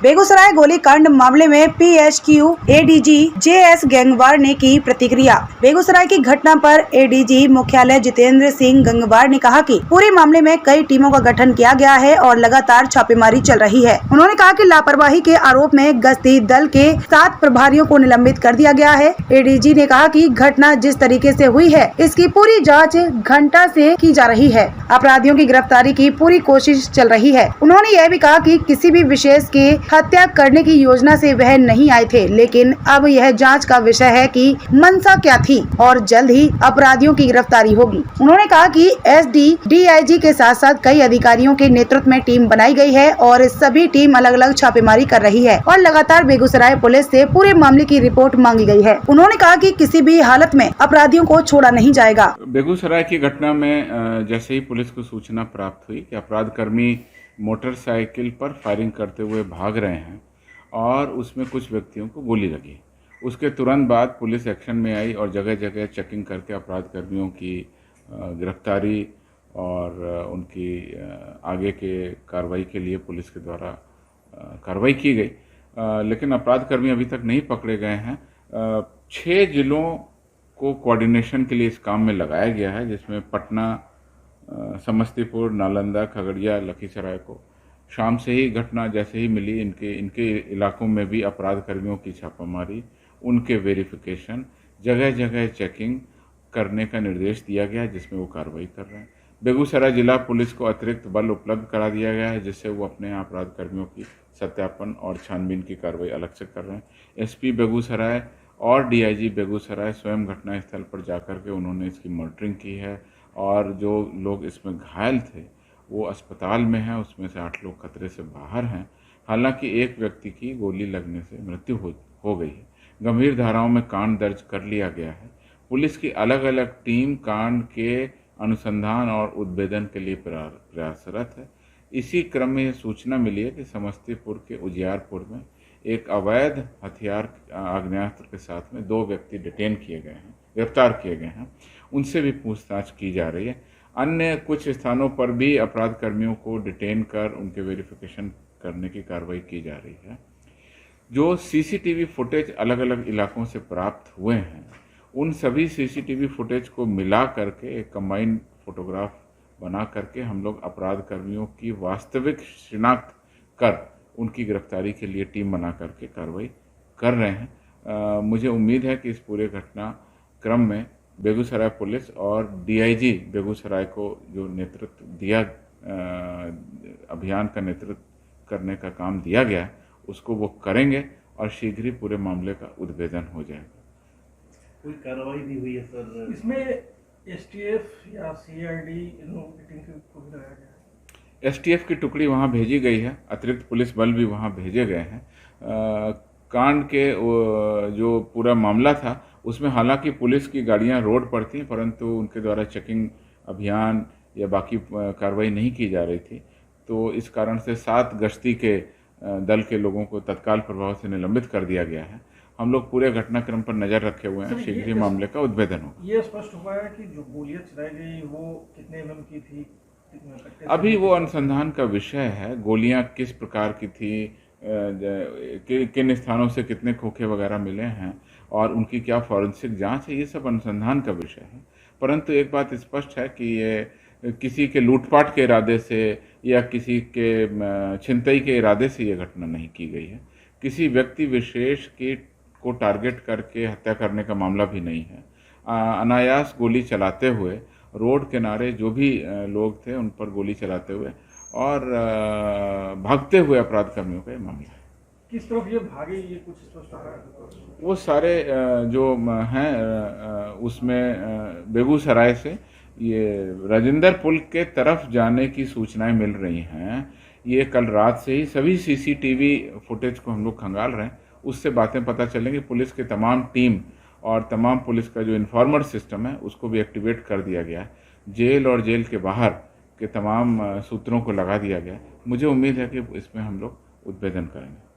बेगूसराय गोलीकांड मामले में पीएचक्यू एडीजी जेएस गंगवार ने की प्रतिक्रिया। बेगूसराय की घटना पर एडीजी मुख्यालय जितेंद्र सिंह गंगवार ने कहा कि पूरे मामले में कई टीमों का गठन किया गया है और लगातार छापेमारी चल रही है। उन्होंने कहा कि लापरवाही के आरोप में गश्ती दल के 7 प्रभारियों को निलंबित कर दिया गया है। एडीजी ने कहा कि घटना जिस तरीके से हुई है इसकी पूरी जाँच घंटा से की जा रही है। अपराधियों की गिरफ्तारी की पूरी कोशिश चल रही है। उन्होंने यह भी कहा कि किसी भी विशेष के हत्या करने की योजना से वह नहीं आए थे, लेकिन अब यह जांच का विषय है कि मंशा क्या थी और जल्द ही अपराधियों की गिरफ्तारी होगी। उन्होंने कहा कि एसडी डीआईजी के साथ साथ कई अधिकारियों के नेतृत्व में टीम बनाई गई है और सभी टीम अलग अलग छापेमारी कर रही है और लगातार बेगूसराय पुलिस से पूरे मामले की रिपोर्ट मांगी गई है। उन्होंने कहा कि किसी भी हालत में अपराधियों को छोड़ा नहीं जाएगा। बेगूसराय की घटना में जैसे ही पुलिस को सूचना प्राप्त हुई कि अपराध कर्मी मोटरसाइकिल पर फायरिंग करते हुए भाग रहे हैं और उसमें कुछ व्यक्तियों को गोली लगी, उसके तुरंत बाद पुलिस एक्शन में आई और जगह जगह चेकिंग करके अपराध कर्मियों की गिरफ्तारी और उनकी आगे के कार्रवाई के लिए पुलिस के द्वारा कार्रवाई की गई। लेकिन अपराध कर्मी अभी तक नहीं पकड़े गए हैं। 6 जिलों को कोऑर्डिनेशन के लिए इस काम में लगाया गया है, जिसमें पटना, समस्तीपुर, नालंदा, खगड़िया, लखीसराय को शाम से ही घटना जैसे ही मिली इनके इलाकों में भी अपराध कर्मियों की छापामारी, उनके वेरिफिकेशन, जगह जगह चेकिंग करने का निर्देश दिया गया, जिसमें वो कार्रवाई कर रहे हैं। बेगूसराय जिला पुलिस को अतिरिक्त बल उपलब्ध करा दिया गया है, जिससे वो अपने अपराध कर्मियों की सत्यापन और छानबीन की कार्रवाई अलग से कर रहे हैं। एसपी बेगूसराय और डीआईजी बेगूसराय स्वयं घटनास्थल पर जाकर के उन्होंने इसकी मॉनिटरिंग की है और जो लोग इसमें घायल थे वो अस्पताल में हैं, उसमें से 8 लोग खतरे से बाहर हैं। हालांकि एक व्यक्ति की गोली लगने से मृत्यु हो गई है। गंभीर धाराओं में कांड दर्ज कर लिया गया है। पुलिस की अलग अलग टीम कांड के अनुसंधान और उद्भेदन के लिए प्रयासरत है। इसी क्रम में यह सूचना मिली है कि समस्तीपुर के उजियारपुर में एक अवैध हथियार आग्नेयास्त्र के साथ में 2 व्यक्ति डिटेन किए गए हैं, गिरफ्तार किए गए हैं। उनसे भी पूछताछ की जा रही है। अन्य कुछ स्थानों पर भी अपराध कर्मियों को डिटेन कर उनके वेरिफिकेशन करने की कार्रवाई की जा रही है। जो सीसीटीवी फुटेज अलग अलग इलाकों से प्राप्त हुए हैं, उन सभी सीसीटीवी फुटेज को मिला करके एक कंबाइंड फोटोग्राफ बना करके हम लोग अपराध कर्मियों की वास्तविक शिनाख्त कर उनकी गिरफ्तारी के लिए टीम बना करके कार्रवाई कर रहे हैं। मुझे उम्मीद है कि इस पूरे घटनाक्रम में बेगूसराय पुलिस और डीआईजी बेगूसराय को जो नेतृत्व दिया, अभियान का नेतृत्व करने का काम दिया गया है, उसको वो करेंगे और शीघ्र ही पूरे मामले का उद्भेदन हो जाएगा। कोई कार्रवाई भी हुई है सर? इसमें एसटीएफ या सीआईडी को भी लगाया गया है? एसटीएफ की टुकड़ी वहाँ भेजी गई है, अतिरिक्त पुलिस बल भी वहाँ भेजे गए हैं। कांड के जो पूरा मामला था उसमें हालांकि पुलिस की गाड़ियां रोड पर थी, परंतु उनके द्वारा चेकिंग अभियान या बाकी कार्रवाई नहीं की जा रही थी, तो इस कारण से 7 गश्ती के दल के लोगों को तत्काल प्रभाव से निलंबित कर दिया गया है। हम लोग पूरे घटनाक्रम पर नज़र रखे हुए हैं, शीघ्र ही मामले का उद्भेदन होगा। ये स्पष्ट हुआ है कि जो गोलियां चलाई गई वो कितने एमएम की थी? अभी वो अनुसंधान का विषय है। गोलियां किस प्रकार की थी, किन स्थानों से कितने खोखे वगैरह मिले हैं और उनकी क्या फॉरेंसिक जांच है, ये सब अनुसंधान का विषय है। परंतु एक बात स्पष्ट है कि ये किसी के लूटपाट के इरादे से या किसी के छिनतई के इरादे से ये घटना नहीं की गई है। किसी व्यक्ति विशेष को टारगेट करके हत्या करने का मामला भी नहीं है। अनायास गोली चलाते हुए रोड किनारे जो भी लोग थे उन पर गोली चलाते हुए और भागते हुए अपराध कर्मियों का ये मामला है। किस तरफ ये भागे, ये कुछ स्पष्ट है? वो सारे जो हैं उसमें बेगूसराय से ये राजेंद्र पुल के तरफ जाने की सूचनाएं मिल रही हैं। ये कल रात से ही सभी सीसीटीवी फुटेज को हम लोग खंगाल रहे हैं, उससे बातें पता चलेंगी। पुलिस के तमाम टीम और तमाम पुलिस का जो इन्फॉर्मर सिस्टम है उसको भी एक्टिवेट कर दिया गया है। जेल और जेल के बाहर के तमाम सूत्रों को लगा दिया गया है। मुझे उम्मीद है कि इसमें हम लोग उद्भेदन करेंगे।